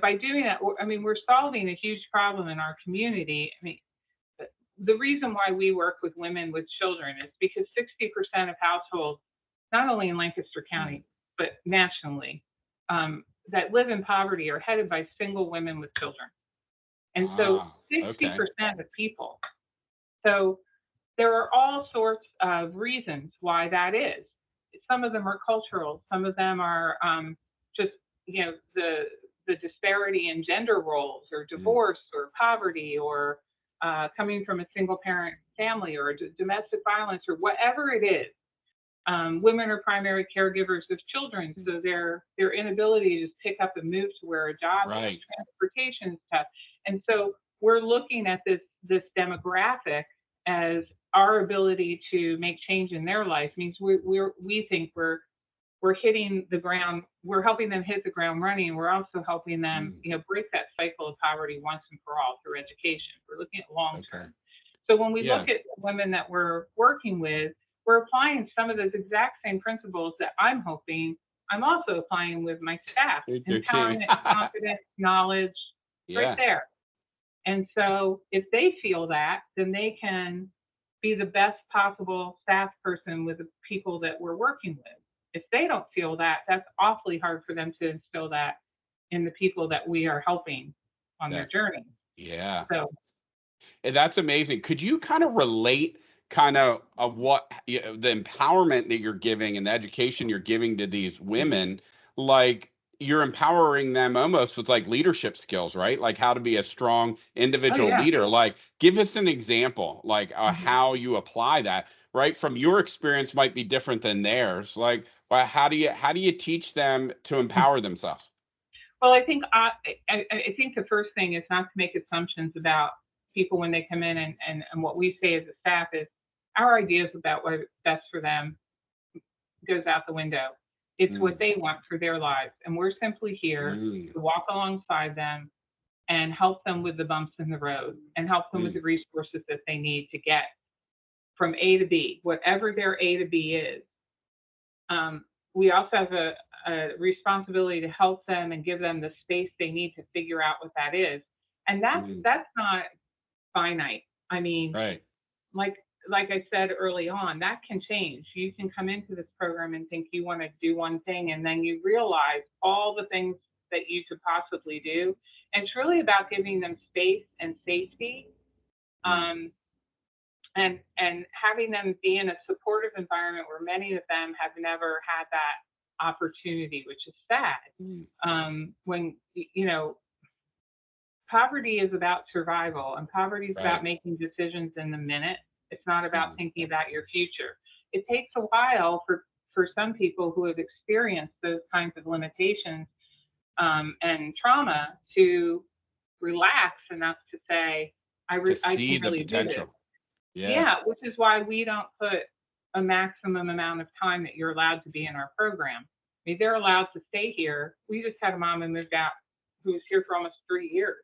by doing that, I mean, we're solving a huge problem in our community. I mean, the reason why we work with women with children is because 60% of households, not only in Lancaster County, but nationally, that live in poverty are headed by single women with children. And so 60% of people. So there are all sorts of reasons why that is. Some of them are cultural. Some of them are just, the disparity in gender roles or divorce or poverty or coming from a single parent family or domestic violence or whatever it is. Women are primary caregivers of children, so their inability to just pick up and move to where a job is, transportation is tough. And so we're looking at this demographic as our ability to make change in their life means we think we're hitting the ground, we're helping them hit the ground running, and we're also helping them, break that cycle of poverty once and for all through education. We're looking at long term. So when we look at women that we're working with, we're applying some of those exact same principles that I'm also applying with my staff. Empowerment, confidence, knowledge, right there. And so if they feel that, then they can be the best possible staff person with the people that we're working with. If they don't feel that, that's awfully hard for them to instill that in the people that we are helping on their journey. Yeah. So that's amazing. Could you kind of relate of what the empowerment that you're giving and the education you're giving to these women, like you're empowering them almost with like leadership skills, right? Like how to be a strong individual leader. Like give us an example, like how you apply that, right? From your experience might be different than theirs. Like, well, how do you teach them to empower themselves? Well, I think the first thing is not to make assumptions about people when they come in, and what we say as a staff is our ideas about what's best for them goes out the window. It's what they want for their lives, and we're simply here to walk alongside them and help them with the bumps in the road and help them with the resources that they need to get from A to B, whatever their A to B is. We also have a responsibility to help them and give them the space they need to figure out what that is. And that's not finite. I mean, like I said early on, that can change. You can come into this program and think you want to do one thing, and then you realize all the things that you could possibly do. And it's really about giving them space and safety, and having them be in a supportive environment where many of them have never had that opportunity, which is sad. When poverty is about survival, and poverty is about making decisions in the minute. It's not about thinking about your future. It takes a while for some people who have experienced those kinds of limitations and trauma to relax enough to say, I see can really the potential. Do this. Yeah, which is why we don't put a maximum amount of time that you're allowed to be in our program. I mean, they're allowed to stay here. We just had a mom who moved out who was here for almost 3 years.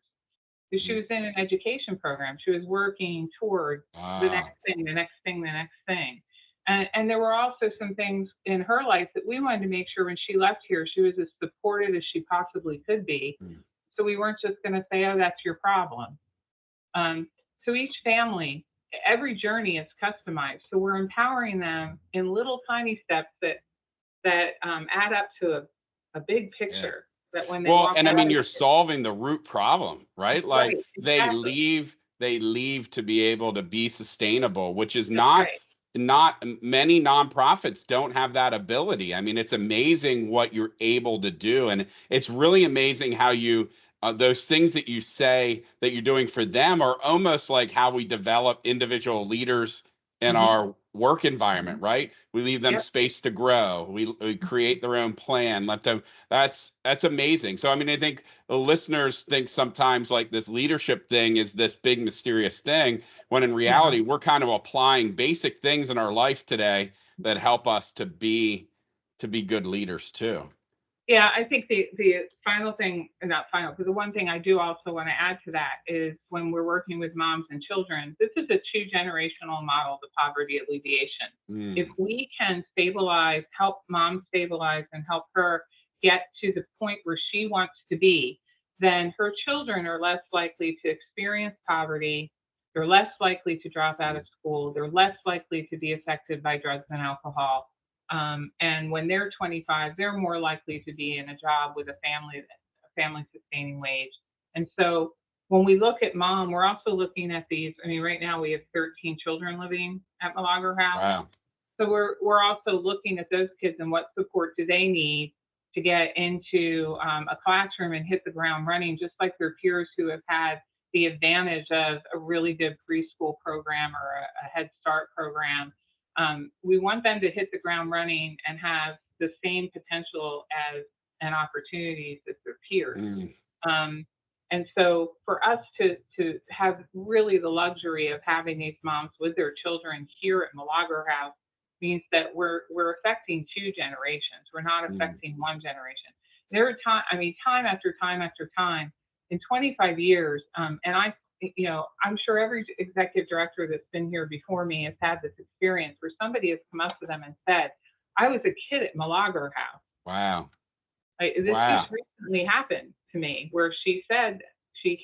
She was in an education program. She was working toward the next thing, the next thing, the next thing. And there were also some things in her life that we wanted to make sure when she left here, she was as supported as she possibly could be. So we weren't just going to say, oh, that's your problem. So each family, every journey is customized. So we're empowering them in little tiny steps that add up to a big picture. That when they walk and I mean, you're solving the root problem, right? Like they leave to be able to be sustainable, which is not many nonprofits don't have that ability. I mean, it's amazing what you're able to do, and it's really amazing how you those things that you say that you're doing for them are almost like how we develop individual leaders in our work environment, right? We leave them space to grow. We create their own plan, let them, that's amazing. So, I mean, I think the listeners think sometimes like this leadership thing is this big mysterious thing, when in reality, we're kind of applying basic things in our life today that help us to be to be good leaders too. Yeah, I think the final thing, not final, but the one thing I do also want to add to that is when we're working with moms and children, this is a 2-generational model of poverty alleviation. If we can stabilize, help mom stabilize and help her get to the point where she wants to be, then her children are less likely to experience poverty. They're less likely to drop out of school. They're less likely to be affected by drugs and alcohol. And when they're 25, they're more likely to be in a job with a family sustaining wage. And so when we look at mom, we're also looking at these. I mean, right now we have 13 children living at Milagro House. Wow. So we're also looking at those kids and what support do they need to get into a classroom and hit the ground running, just like their peers who have had the advantage of a really good preschool program or a Head Start program. We want them to hit the ground running and have the same potential as and opportunities as their peers. And so for us to have really the luxury of having these moms with their children here at Milagro House means that we're affecting 2 generations. We're not affecting 1 generation. There are time after time after time in 25 years, and I'm sure every executive director that's been here before me has had this experience where somebody has come up to them and said, I was a kid at Milagro House. Wow. This just recently happened to me where she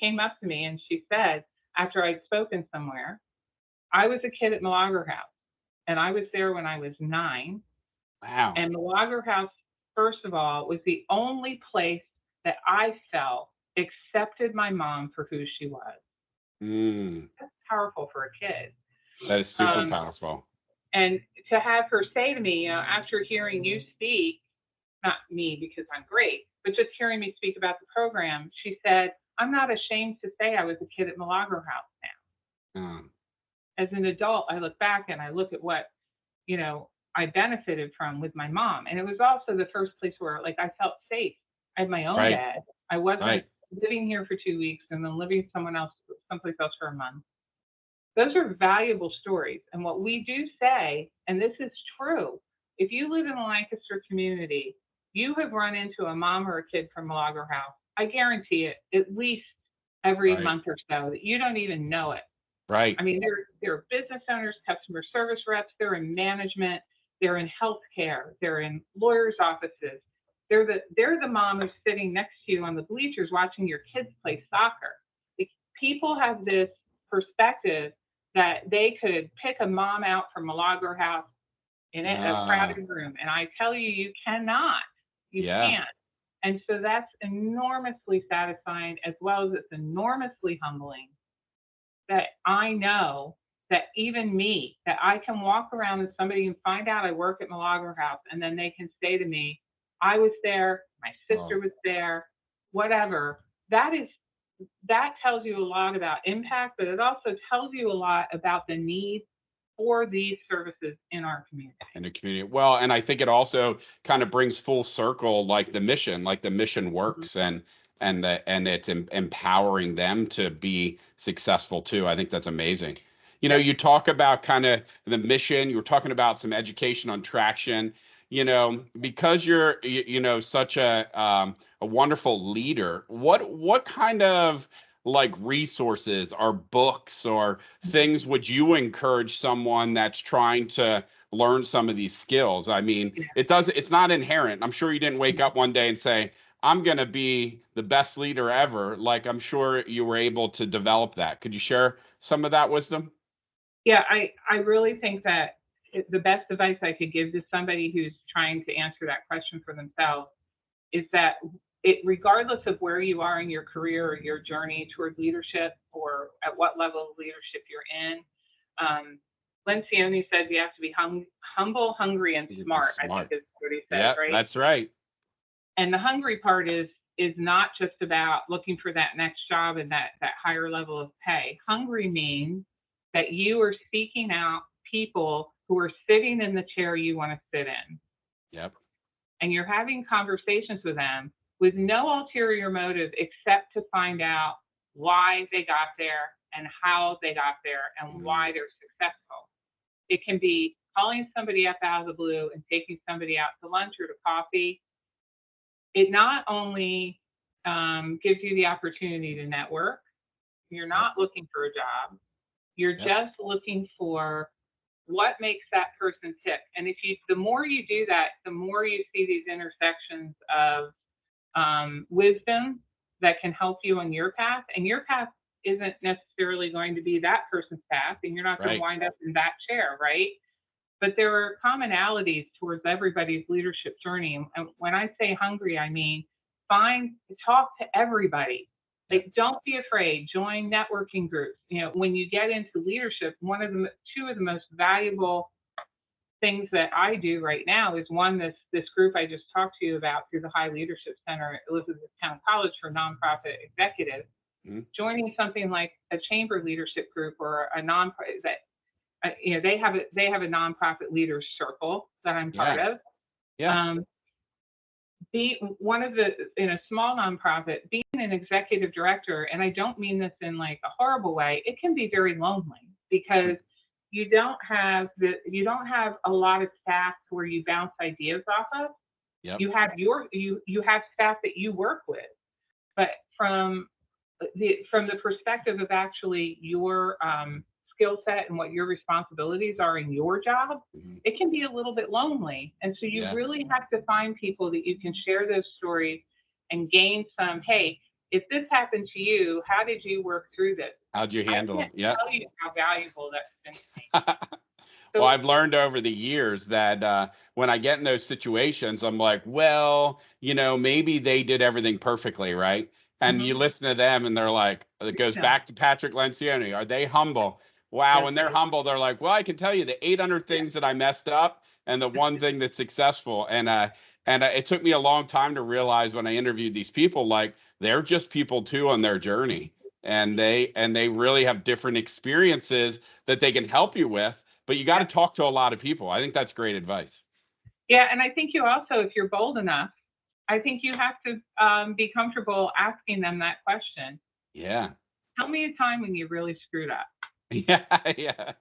came up to me and she said, after I'd spoken somewhere, I was a kid at Milagro House and I was there when I was 9. Wow. And Milagro House, first of all, was the only place that I felt accepted my mom for who she was. That's powerful for a kid. That is super powerful. And to have her say to me, after hearing you speak, not me because I'm great, but just hearing me speak about the program, she said, I'm not ashamed to say I was a kid at Milagro House now. As an adult, I look back and I look at what, I benefited from with my mom. And it was also the first place where I felt safe. I had my own bed. I wasn't living here for 2 weeks and then living someplace else for a month. Those are valuable stories. And what we do say, and this is true, if you live in the Lancaster community, you have run into a mom or a kid from Milagro House. I guarantee it, at least every month or so, that you don't even know it. Right. I mean, they're business owners, customer service reps, they're in management, they're in healthcare, they're in lawyers' offices. They're the mom who's sitting next to you on the bleachers watching your kids play soccer. People have this perspective that they could pick a mom out from Milagro House in a crowded room. And I tell you, you cannot. You can't. And so that's enormously satisfying, as well as it's enormously humbling that I know that even me, that I can walk around with somebody and find out I work at Milagro House, and then they can say to me, I was there, my sister was there, whatever. That tells you a lot about impact, but it also tells you a lot about the need for these services in our community. In the community. Well, and I think it also kind of brings full circle, like the mission works, and it's empowering them to be successful too. I think that's amazing. You talk about kind of the mission, you were talking about some education on traction, because you're, such a wonderful leader. What kind of resources or books or things would you encourage someone that's trying to learn some of these skills? I mean, it's not inherent. I'm sure you didn't wake up one day and say, I'm going to be the best leader ever. I'm sure you were able to develop that. Could you share some of that wisdom? Yeah, I really think that the best advice I could give to somebody who's trying to answer that question for themselves is that regardless of where you are in your career or your journey toward leadership or at what level of leadership you're in, Lencioni says you have to be humble, hungry, and smart. I think is what he says, right? That's right. And the hungry part is not just about looking for that next job and that higher level of pay. Hungry means that you are seeking out people who are sitting in the chair you want to sit in. Yep. And you're having conversations with them with no ulterior motive except to find out why they got there and how they got there and why they're successful. It can be calling somebody up out of the blue and taking somebody out to lunch or to coffee, it not only gives you the opportunity to network. You're not looking for a job. You're just looking for what makes that person tick. And the more you do that, the more you see these intersections of wisdom that can help you on your path. And your path isn't necessarily going to be that person's path, and you're not going to wind up in that chair, right? But there are commonalities towards everybody's leadership journey. And when I say hungry, I mean talk to everybody. Like, don't be afraid. Join networking groups. When you get into leadership, two of the most valuable things that I do right now is one, this group I just talked to you about through the High Leadership Center at Elizabethtown College for nonprofit executives. Joining something like a chamber leadership group or a nonprofit that they have a nonprofit leaders circle that I'm part of. Be one of in a small nonprofit, being an executive director, and I don't mean this in like a horrible way, it can be very lonely because you don't have a lot of staff where you bounce ideas off of. You have you have staff that you work with, but from the perspective of actually your skill set and what your responsibilities are in your job, it can be a little bit lonely. And so you really have to find people that you can share those stories and gain some, hey, if this happened to you, how did you work through this? How'd you handle it? Yeah. Tell you how valuable that's been to me. Well, I've learned over the years that when I get in those situations, I'm like, well, maybe they did everything perfectly, right? And you listen to them and they're like, it goes back to Patrick Lencioni. Are they humble? Wow. When they're humble, they're like, well, I can tell you the 800 things that I messed up and the one thing that's successful. And it took me a long time to realize when I interviewed these people, like, they're just people too on their journey. And they really have different experiences that they can help you with, but you got to talk to a lot of people. I think that's great advice. Yeah. And I think you also, if you're bold enough, I think you have to be comfortable asking them that question. Yeah. Tell me a time when you really screwed up. Yeah.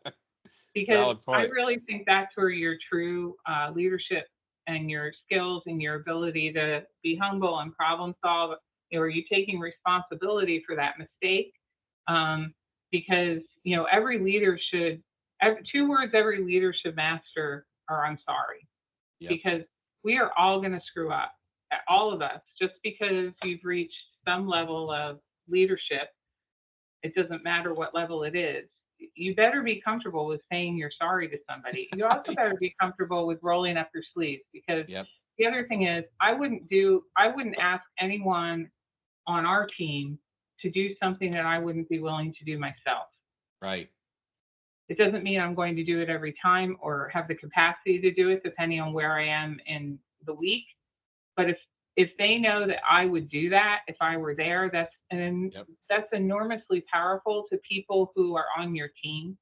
Because I really think that's where your true leadership and your skills and your ability to be humble and problem solve, are you taking responsibility for that mistake? Because, every leader two words every leader should master are I'm sorry. Because we are all going to screw up, all of us. Just because you've reached some level of leadership, it doesn't matter what level it is. You better be comfortable with saying you're sorry to somebody. You also better be comfortable with rolling up your sleeves, because the other thing is I wouldn't ask anyone on our team to do something that I wouldn't be willing to do myself. Right. It doesn't mean I'm going to do it every time or have the capacity to do it, depending on where I am in the week. But if they know that I would do that if I were there, that's enormously powerful to people who are on your team,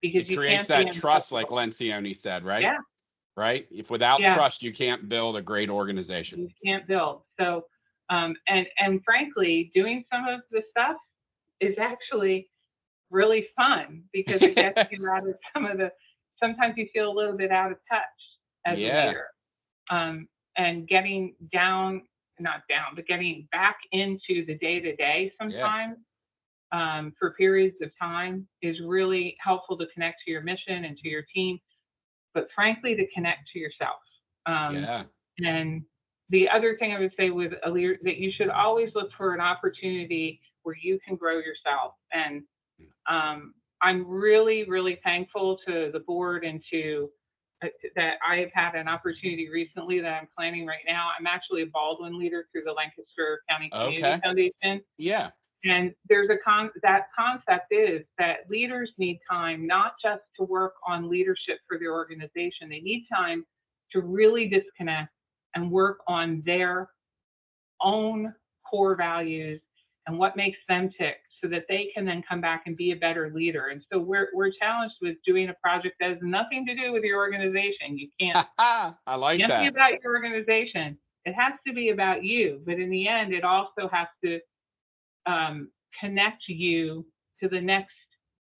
because it creates that trust, like Lencioni said, right? Yeah. Right. If without trust, you can't build a great organization. You can't build. So, and frankly, doing some of the stuff is actually really fun, because it gets you out of sometimes you feel a little bit out of touch as a leader. And getting getting back into the day-to-day sometimes for periods of time is really helpful to connect to your mission and to your team, but frankly, to connect to yourself. And the other thing I would say with a leader, that you should always look for an opportunity where you can grow yourself. And I'm really, really thankful to the board and to that I have had an opportunity recently that I'm planning right now. I'm actually a Baldwin leader through the Lancaster County Community Foundation. Yeah. And there's that concept is that leaders need time, not just to work on leadership for their organization. They need time to really disconnect and work on their own core values and what makes them tick, so that they can then come back and be a better leader. And so we're challenged with doing a project that has nothing to do with your organization. You can't. I like that. It can't be about your organization. It has to be about you. But in the end, it also has to connect you to the next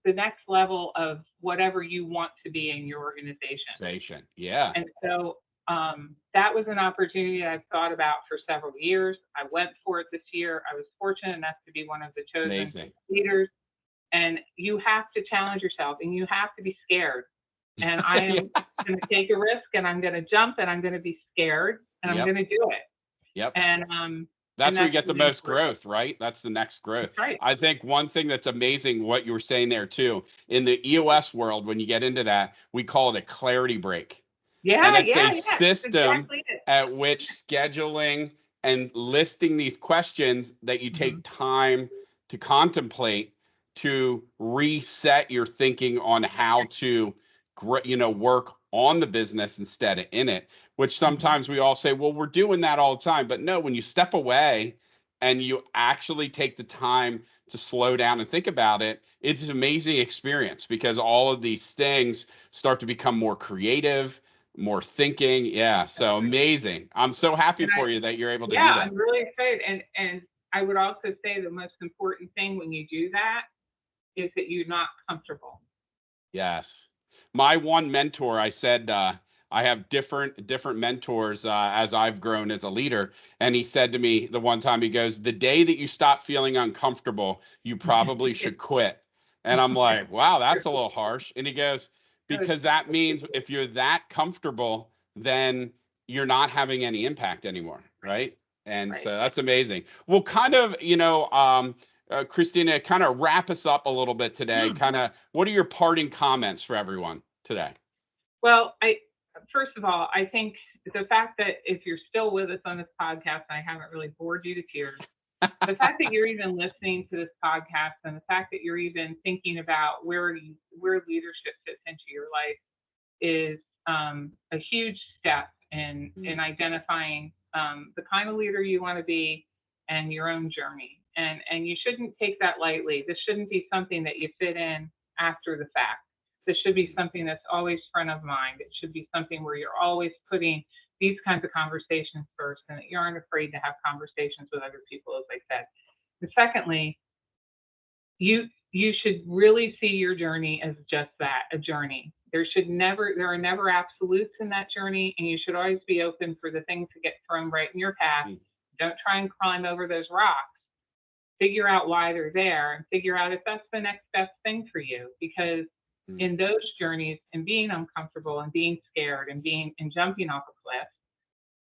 the next level of whatever you want to be in your organization. Yeah. And so that was an opportunity that I've thought about for several years. I went for it this year. I was fortunate enough to be one of the chosen leaders. And you have to challenge yourself, and you have to be scared. And I am going to take a risk, and I'm going to jump, and I'm going to be scared, and I'm going to do it. Yep. And that's where you get the most growth, right? That's the next growth. That's right. I think one thing that's amazing, what you were saying there too, in the EOS world, when you get into that, we call it a clarity break. Yeah, and it's a system exactly at which scheduling and listing these questions that you take time to contemplate to reset your thinking on how to, work on the business instead of in it, which sometimes we all say, well, we're doing that all the time. But no, when you step away and you actually take the time to slow down and think about it, it's an amazing experience because all of these things start to become more creative, more thinking. Yeah. So amazing. I'm so happy for you that you're able to do that. I'm really excited. And I would also say the most important thing when you do that is that you're not comfortable. Yes. My one mentor, I said, I have different mentors as I've grown as a leader. And he said to me the one time, he goes, the day that you stop feeling uncomfortable, you probably should quit. And I'm like, wow, that's a little harsh. And he goes, because that means if you're that comfortable, then you're not having any impact anymore. Right. And so that's amazing. Well, kind of, Christina, kind of wrap us up a little bit today. Kind of, what are your parting comments for everyone today? Well, first of all, I think the fact that if you're still with us on this podcast, I haven't really bored you to tears. The fact that you're even listening to this podcast, and the fact that you're even thinking about where leadership fits into your life is a huge step in identifying the kind of leader you want to be and your own journey. And you shouldn't take that lightly. This shouldn't be something that you fit in after the fact. This should be something that's always front of mind. It should be something where you're always putting these kinds of conversations first, and that you aren't afraid to have conversations with other people, as I said. And secondly, you should really see your journey as just that, a journey. There are never absolutes in that journey, and you should always be open for the things to get thrown right in your path. Don't try and climb over those rocks. Figure out why they're there, and figure out if that's the next best thing for you. Because in those journeys, and being uncomfortable and being scared and jumping off a cliff,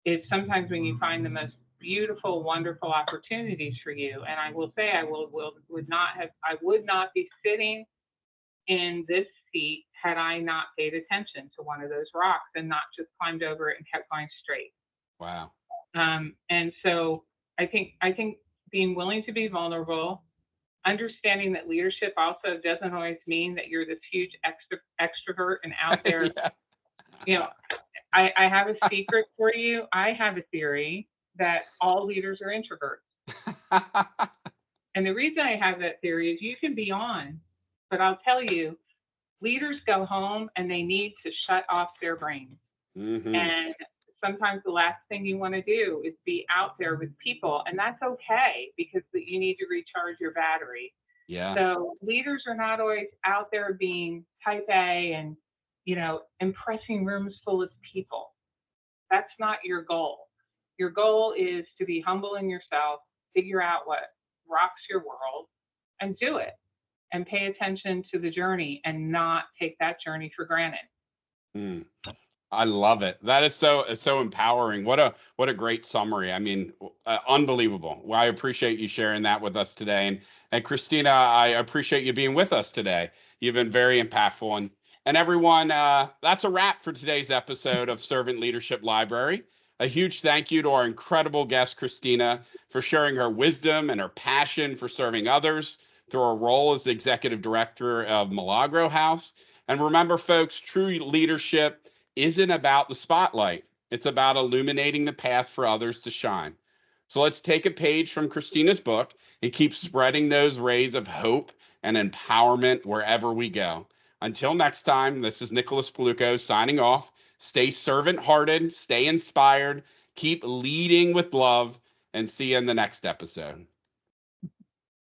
is sometimes when you find the most beautiful, wonderful opportunities for you. And I will say, I would not be sitting in this seat had I not paid attention to one of those rocks and not just climbed over it and kept going straight. Wow. And so I think being willing to be vulnerable, understanding that leadership also doesn't always mean that you're this huge extrovert and out there. I have a secret for you. I have a theory that all leaders are introverts. And the reason I have that theory is you can be on, but I'll tell you, leaders go home and they need to shut off their brains. And sometimes the last thing you want to do is be out there with people, and that's okay because you need to recharge your battery. Yeah. So leaders are not always out there being type A and, impressing rooms full of people. That's not your goal. Your goal is to be humble in yourself, figure out what rocks your world, and do it. And pay attention to the journey and not take that journey for granted. I love it. That is so empowering. What a great summary. I mean, unbelievable. Well, I appreciate you sharing that with us today. And Christina, I appreciate you being with us today. You've been very impactful. And everyone, that's a wrap for today's episode of Servant Leadership Library. A huge thank you to our incredible guest, Christina, for sharing her wisdom and her passion for serving others through her role as the executive director of Milagro House. And remember, folks, true leadership isn't about the spotlight. It's about illuminating the path for others to shine. So let's take a page from Christina's book and keep spreading those rays of hope and empowerment wherever we go. Until next time, this is Nicholas Paulukow signing off. Stay servant-hearted, stay inspired, keep leading with love, and see you in the next episode.